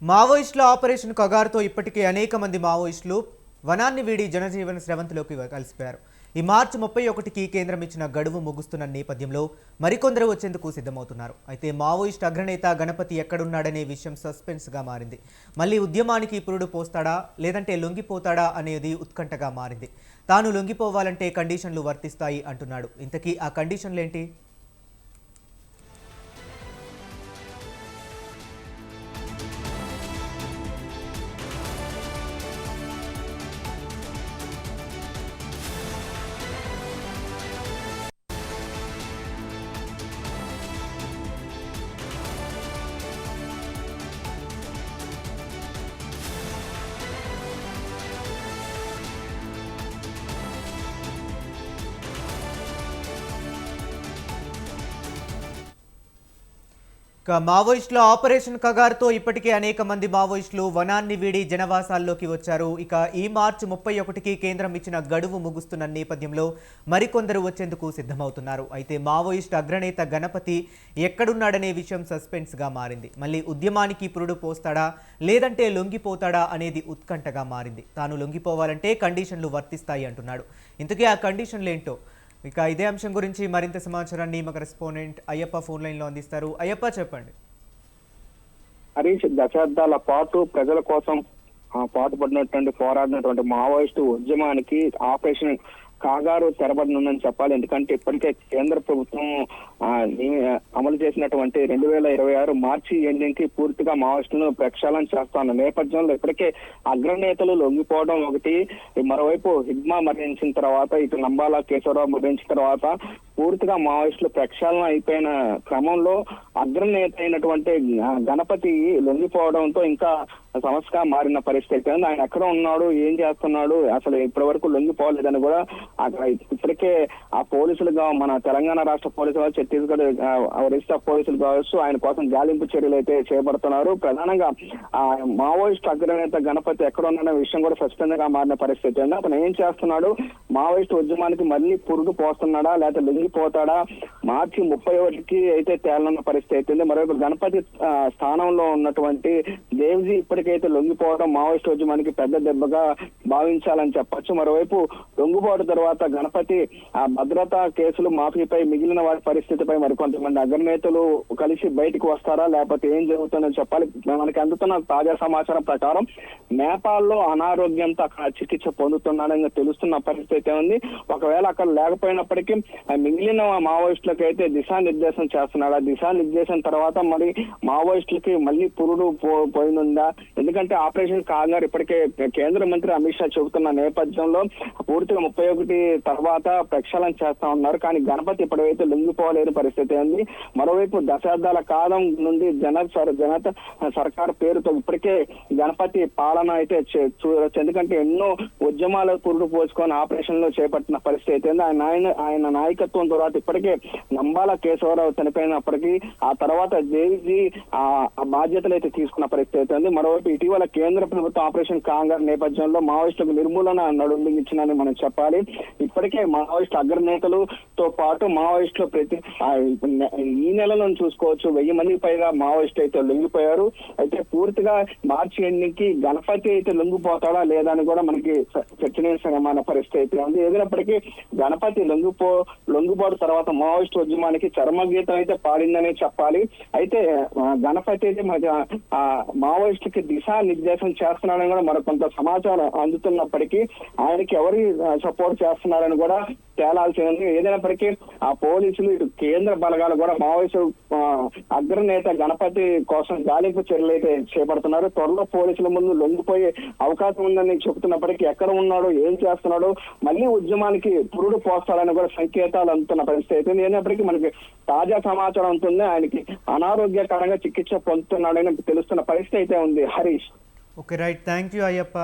మావోయిస్టుల ఆపరేషన్ కగారుతో ఇప్పటికే అనేక మంది మావోయిస్టులు వనాన్ని వీడి జనజీవన స్రవంతిలోకి కలిసిపోయారు. ఈ మార్చి 31కి కేంద్రం ఇచ్చిన గడువు ముగుస్తున్న నేపథ్యంలో మరికొందరు వచ్చేందుకు సిద్ధమవుతున్నారు. అయితే మావోయిస్ట్ అగ్రనేత గణపతి ఎక్కడున్నాడనే విషయం సస్పెన్స్గా మారింది. మళ్ళీ ఉద్యమానికి పురుడు పోస్తాడా లేదంటే లొంగిపోతాడా అనేది ఉత్కంఠగా మారింది. తాను లొంగిపోవాలంటే కండిషన్లు వర్తిస్తాయి అంటున్నాడు. ఇంతకీ ఆ కండిషన్లేంటి? మావోయిస్టుల ఆపరేషన్ కగారుతో ఇప్పటికే అనేక మంది మావోయిస్టులు వనాన్ని వీడి జనవాసాల్లోకి వచ్చారు. ఇక ఈ మార్చి 31కి కేంద్రం ఇచ్చిన గడువు ముగుస్తున్న నేపథ్యంలో మరికొందరు వచ్చేందుకు సిద్ధమవుతున్నారు. అయితే మావోయిస్ట్ అగ్రనేత గణపతి ఎక్కడున్నాడనే విషయం సస్పెన్స్గా మారింది. మళ్ళీ ఉద్యమానికి పురుడు పోస్తాడా లేదంటే లొంగిపోతాడా అనేది ఉత్కంఠగా మారింది. తాను లొంగిపోవాలంటే కండిషన్లు వర్తిస్తాయి అంటున్నాడు. ఇంతకీ ఆ కండిషన్లు ఏంటో, ఇక ఇదే అంశం గురించి మరింత సమాచారాన్ని మా కరెస్పాండెంట్ అయ్యప్ప ఫోన్ లైన్ లో అందిస్తారు. అయ్యప్ప, చెప్పండి. హరీష్, దశాబ్దాల పాటు ప్రజల కోసం పాటుపడినటువంటి పోరాడినటువంటి మావోయిస్టు ఉద్యమానికి ఆపరేషన్ కాగారు తెరబడనుందని చెప్పాలి. ఎందుకంటే ఇప్పటికే కేంద్ర ప్రభుత్వం అమలు చేసినటువంటి 2026 మార్చి ఎండింగ్ కి పూర్తిగా మావోయిస్టులను ప్రక్షాళన చేస్తున్న నేపథ్యంలో ఇప్పటికే అగ్రనేతలు లొంగిపోవడం ఒకటి, మరోవైపు హిగ్మా మరణించిన తర్వాత, ఇటు నంబాల కేశవరావు మరణించిన తర్వాత పూర్తిగా మావోయిస్టులు ప్రక్షాళన అయిపోయిన క్రమంలో అగ్రనేత అయినటువంటి గణపతి లొంగిపోవడంతో ఇంకా సమస్యగా మారిన పరిస్థితి. ఆయన ఎక్కడ ఉన్నాడు, ఏం చేస్తున్నాడు, అసలు ఇప్పటి వరకు లొంగిపోలేదని కూడా అక్కడ ఇప్పటికే ఆ పోలీసులుగా మన తెలంగాణ రాష్ట్ర పోలీసులు, ఛత్తీస్గఢ్ ఒరిస్సా పోలీసులు కావచ్చు ఆయన కోసం గాలింపు చర్యలు అయితే చేపడుతున్నారు. ప్రధానంగా ఆ మావోయిస్ట్ అగ్రనేత గణపతి ఎక్కడ ఉన్నాడనే విషయం కూడా స్పష్టంగా మారిన పరిస్థితి. అతను ఏం చేస్తున్నాడు, మావోయిస్ట్ ఉద్యమానికి మళ్ళీ పురుగు పోస్తున్నాడా లేకపోతే లొంగిపోతాడా, మార్చి 31కి అయితే తేలనున్న పరిస్థితి అయితే. మరోవైపు గణపతి స్థానంలో ఉన్నటువంటి దేవ్జీ ఇప్పటికైతే లొంగిపోవడం మావోయిస్ట్ ఉద్యమానికి పెద్ద దెబ్బగా భావించాలని చెప్పొచ్చు. మరోవైపు లొంగిపోవడం తర్వాత గణపతి ఆ భద్రతా కేసులు మాఫీపై మిగిలిన వారి పరిస్థితిపై మరికొంతమంది అగ్రనేతలు కలిసి బయటకు వస్తారా లేకపోతే ఏం జరుగుతుందని చెప్పాలి. మనకి అందుతున్న తాజా సమాచారం ప్రకారం నేపాల్లో అనారోగ్యంతో అక్కడ చికిత్స పొందుతున్నాడని తెలుస్తున్న పరిస్థితి ఉంది. ఒకవేళ అక్కడ లేకపోయినప్పటికీ మిగిలిన మావోయిస్టులకు అయితే దిశానిర్దేశం చేస్తున్నాడు. దిశానిర్దేశం తర్వాత మరి మావోయిస్టులకి మళ్ళీ పురుడు పోయినుందా? ఎందుకంటే ఆపరేషన్ కాగారు ఇప్పటికే కేంద్ర మంత్రి అమిత్ షా చెబుతున్న నేపథ్యంలో పూర్తిగా 31 తర్వాత ప్రక్షాళన చేస్తా ఉన్నారు. కానీ గణపతి ఇప్పటివైతే లొంగిపోలేని పరిస్థితి ఉంది. మరోవైపు దశాబ్దాల కాలం నుండి జనత సర్కార్ పేరుతో ఇప్పటికే గణపతి పాలన అయితే చూడవచ్చు. ఎందుకంటే ఎన్నో ఉద్యమాల పురుడు పోసుకొని ఆపరేషన్లు చేపట్టిన పరిస్థితి ఉంది. ఆయన నాయకత్వం తర్వాత ఇప్పటికే నంబాల కేశవరావు చనిపోయినప్పటికీ ఆ తర్వాత దేవిజీ ఆ బాధ్యతలు అయితే తీసుకున్న పరిస్థితి ఉంది. మరోవైపు ఇటీవల కేంద్ర ప్రభుత్వం ఆపరేషన్ కాంగార్ నేపథ్యంలో మావోయిస్టులకు నిర్మూలన నడుండించిందని మనం చెప్పాలి. ఇప్పటికే మావోయిస్టు అగ్రనేతలతో పాటు మావోయిస్టులు ఈ నెలలో చూసుకోవచ్చు 1000 మందికి పైగా మావోయిస్టు అయితే లొంగిపోయారు. అయితే పూర్తిగా మార్చి ఎండింగ్ కి గణపతి అయితే లొంగిపోతాడా లేదా అని కూడా మనకి చర్చనీయాంశమైన పరిస్థితి ఉంది. ఏదైనప్పటికీ గణపతి లొంగిపోటు తర్వాత మావోయిస్టు ఉద్యమానికి చర్మగీతం అయితే పాడిందనే చెప్పాలి. అయితే గణపతి అయితే మావోయిస్టులకి దిశానిర్దేశం చేస్తున్నాడని కూడా మరికొంత సమాచారం అందుతున్నప్పటికీ ఆయనకి ఎవరి సపోర్ట్ చేస్తున్నారని కూడా తేలాల్సి ఉంది. ఏదైనప్పటికీ ఆ పోలీసులు ఇటు కేంద్ర బలగాలు కూడా మావోయిస్టు అగ్రనేత గణపతి కోసం గాలింపు చర్యలు అయితే చేపడుతున్నారు. త్వరలో పోలీసుల ముందు లొంగిపోయే అవకాశం ఉందని చెబుతున్నప్పటికీ ఎక్కడ ఉన్నాడో, ఏం చేస్తున్నాడో, మళ్ళీ ఉద్యమానికి పురుడు పోస్తాడని కూడా సంకేతాలు అందుతున్న పరిస్థితి. ఏదైనప్పటికీ మనకి తాజా సమాచారం ఉంటుంది, ఆయనకి అనారోగ్యకరంగా చికిత్స పొందుతున్నాడని తెలుస్తున్న పరిస్థితి అయితే ఉంది. Harish. Okay, right. Thank you Ayyappa.